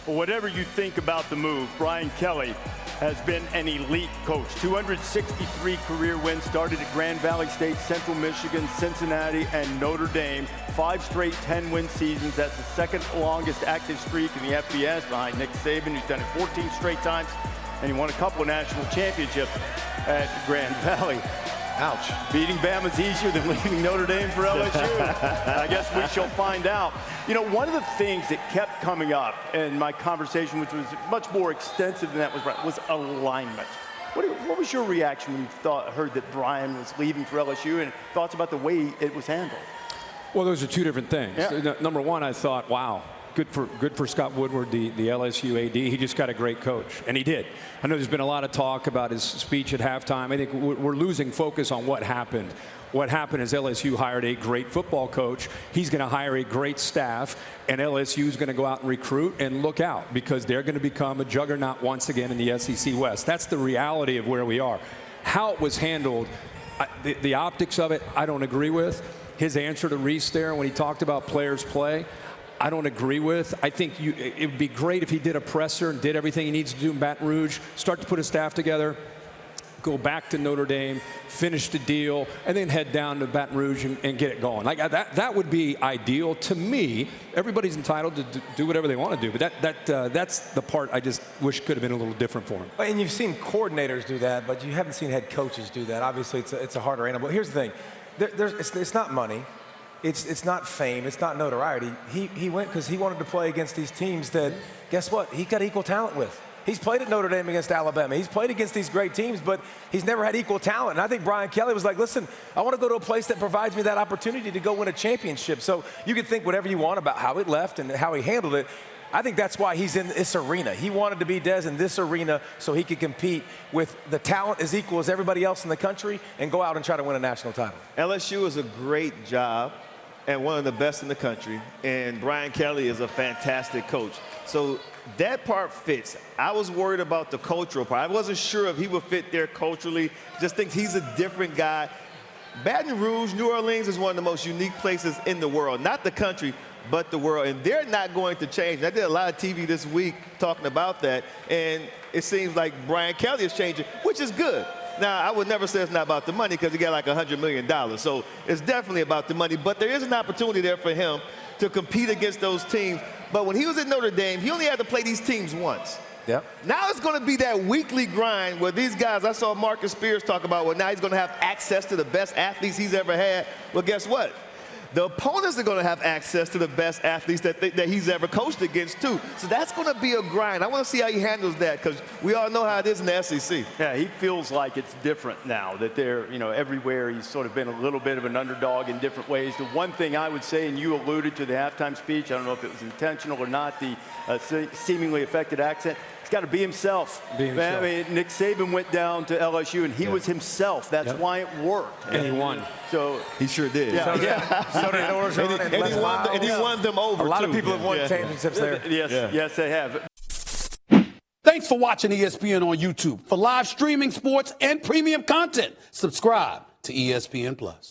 Well, whatever you think about the move, Brian Kelly has been an elite coach. 263 career wins, started at Grand Valley State, Central Michigan, Cincinnati, and Notre Dame. 5 straight 10-win seasons. That's the second longest active streak in the FBS behind Nick Saban, who's done it 14 straight times, and he won a couple of national championships at Grand Valley. Ouch. Beating Bama's easier than leaving Notre Dame for LSU. I guess we shall find out. You know, one of the things that kept coming up in my conversation, which was much more extensive than that, was alignment. What was your reaction when you heard that Brian was leaving for LSU, and thoughts about the way it was handled? Well, those are two different things. Yeah. Number one, I thought, wow, good for Scott Woodward, the LSU AD. He just got a great coach, and he did. I know there's been a lot of talk about his speech at halftime. I think we're losing focus on what happened. What happened is LSU hired a great football coach. He's going to hire a great staff, and LSU is going to go out and recruit, and look out, because they're going to become a juggernaut once again in the SEC West. That's the reality of where we are. How it was handled, the optics of it, I don't agree with. His answer to Reese there when he talked about players play, I don't agree with. I think it would be great if he did a presser and did everything he needs to do in Baton Rouge, start to put a staff together, go back to Notre Dame, finish the deal, and then head down to Baton Rouge and get it going. Like that would be ideal to me. Everybody's entitled to do whatever they want to do, but that's the part I just wish could have been a little different for him. And you've seen coordinators do that, but you haven't seen head coaches do that. Obviously, it's a harder animal. But here's the thing: it's not money. It's not fame. It's not notoriety. He went because he wanted to play against these teams that, guess what? He got equal talent with. He's played at Notre Dame against Alabama. He's played against these great teams, but he's never had equal talent. And I think Brian Kelly was like, listen, I want to go to a place that provides me that opportunity to go win a championship. So you can think whatever you want about how it left and how he handled it. I think that's why he's in this arena. He wanted to be Des in this arena so he could compete with the talent as equal as everybody else in the country and go out and try to win a national title. LSU is a great job and one of the best in the country, and Brian Kelly is a fantastic coach. So that part fits. I was worried about the cultural part. I wasn't sure if he would fit there culturally. Just think he's a different guy. Baton Rouge, New Orleans is one of the most unique places in the world. Not the country, but the world. And they're not going to change. I did a lot of TV this week talking about that, and it seems like Brian Kelly is changing, which is good. Now, I would never say it's not about the money because he got like $100 million. So it's definitely about the money. But there is an opportunity there for him to compete against those teams. But when he was at Notre Dame, he only had to play these teams once. Yep. Now it's going to be that weekly grind where these guys, I saw Marcus Spears talk about, well, now he's going to have access to the best athletes he's ever had. Well, guess what? The opponents are going to have access to the best athletes that he's ever coached against, too. So that's going to be a grind. I want to see how he handles that because we all know how it is in the SEC. Yeah, he feels like it's different now, that they're, everywhere he's sort of been a little bit of an underdog in different ways. The one thing I would say, and you alluded to the halftime speech, I don't know if it was intentional or not, the seemingly affected accent, he's got to be himself. I mean, Nick Saban went down to LSU, and he was himself. That's why it worked. And he won. So he sure did. Yeah. So did Orgeron and he won them over, a lot too. of people have won championships there. Yes, they have. Thanks for watching ESPN on YouTube. For live streaming, sports, and premium content, subscribe to ESPN+.